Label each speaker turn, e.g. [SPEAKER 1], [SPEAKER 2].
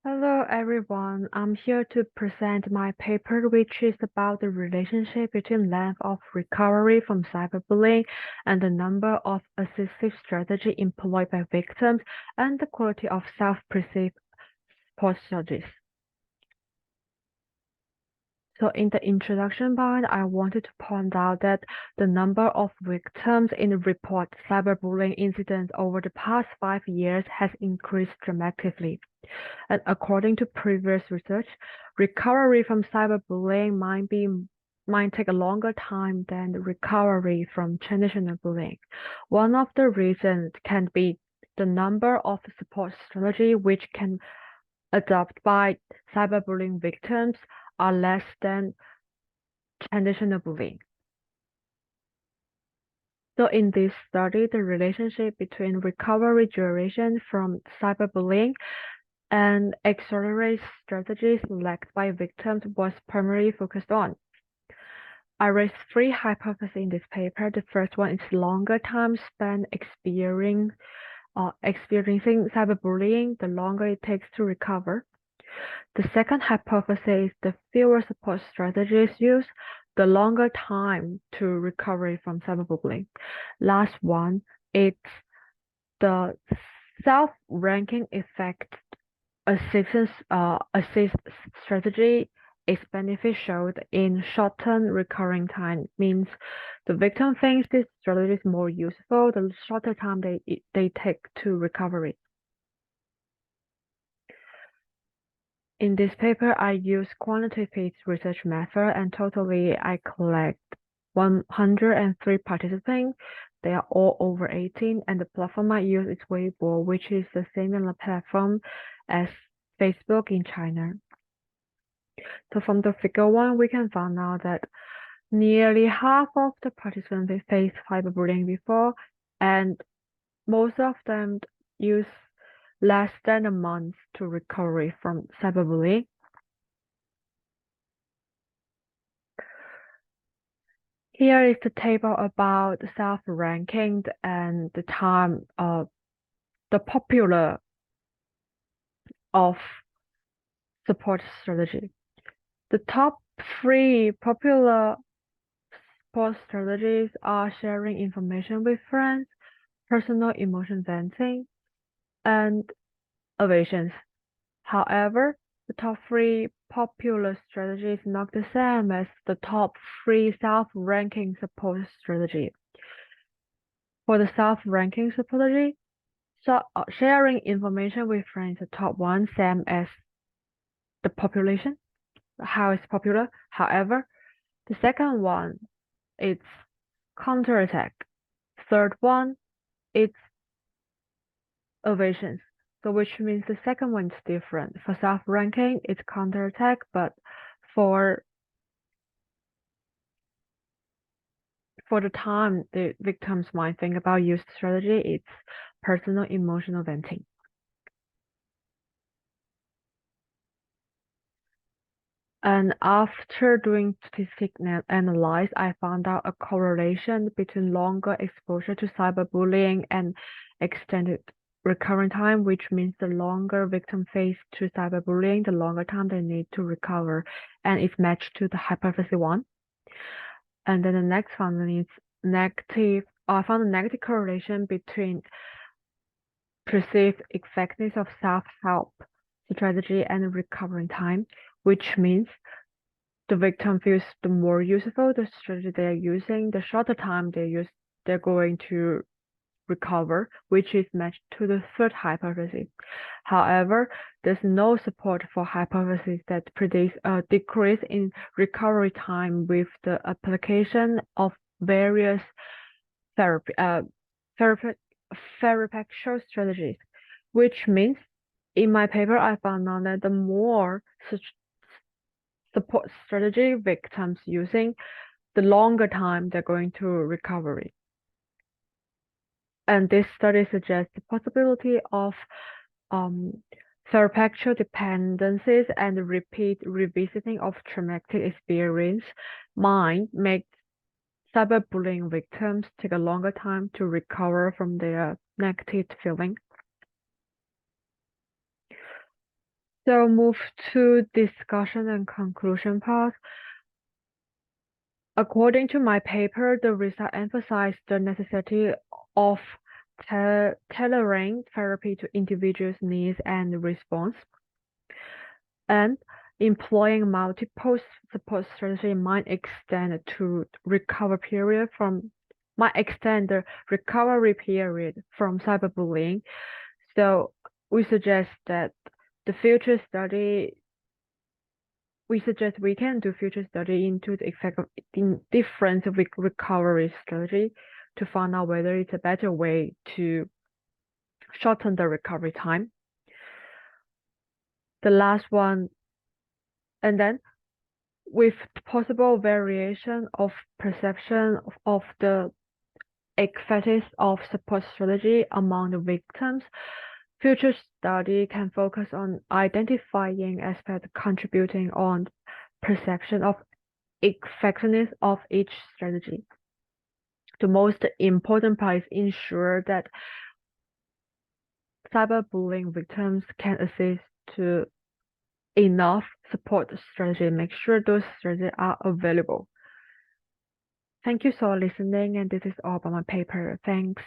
[SPEAKER 1] Hello everyone, I'm here to present my paper which is about the relationship between length of recovery from cyberbullying and the number of assistive strategies employed by victims and the quality of self-perceived support strategies. So in the introduction part, I wanted to point out that the number of victims in the report cyberbullying incidents over the past 5 years has increased dramatically. And according to previous research, recovery from cyberbullying might take a longer time than the recovery from traditional bullying. One of the reasons can be the number of support strategy which can adopted by cyberbullying victims are less than traditional bullying. So in this study, the relationship between recovery duration from cyberbullying and accelerate strategies selected by victims was primarily focused on. I raised 3 hypotheses in this paper. The first one is longer time spent experiencing cyberbullying, the longer it takes to recover. The second hypothesis is the fewer support strategies used, the longer time to recovery from cyberbullying. Last one, it's the self-ranking effect assist strategy is beneficial in shortened recurring time. Means the victim thinks this strategy is more useful the shorter time they take to recovery. In this paper, I use quantitative research method and totally I collect 103 participants. They are all over 18 and the platform I use is Weibo, which is the similar platform as Facebook in China. So from the figure 1, we can find out that nearly half of the participants faced cyberbullying before and most of them use less than a month to recover from cyberbullying. Here is the table about self-ranking and the time of the popular of support strategy. The top 3 popular support strategies are sharing information with friends, personal emotion venting, and evasions. However, the top 3 popular strategies not the same as the top 3 self-ranking support strategy. For the self-ranking strategy, sharing information with friends is the top one, same as the population, how it's popular. However, the second one, it's counterattack. Third one, it's evasions. So which means the second one is different. For self-ranking, it's counterattack, but for the time the victims might think about use strategy, it's personal emotional venting. And after doing statistical analysis, I found out a correlation between longer exposure to cyberbullying and extended recurrent time, which means the longer victim face to cyberbullying, the longer time they need to recover, and it's matched to the hypothesis 1. And then the next finding is negative. I found a negative correlation between perceived effectiveness of self-help strategy and recovery time, which means the victim feels the more useful the strategy they are using, the shorter time they're going to recover, which is matched to the third hypothesis. However, there's no support for hypothesis that predicts a decrease in recovery time with the application of various therapeutic strategies, which means in my paper I found out that the more such support strategy victims using, the longer time they're going to recovery. And this study suggests the possibility of therapeutic dependencies and repeat revisiting of traumatic experience might make cyberbullying victims take a longer time to recover from their negative feeling. So move to discussion and conclusion part. According to my paper, the result emphasized the necessity of tailoring therapy to individuals' needs and response, and employing multiple support strategy might extend the recovery period from cyberbullying. So we suggest that the future study we suggest we can do future study into the effect of different recovery strategy to find out whether it's a better way to shorten the recovery time. The last one, and then with possible variation of perception of the effectiveness of support strategy among the victims, future study can focus on identifying aspects contributing on perception of effectiveness of each strategy. The most important part is ensure that cyberbullying victims can access to enough support strategy. Make sure those strategies are available. Thank you for listening, and this is all about my paper. Thanks.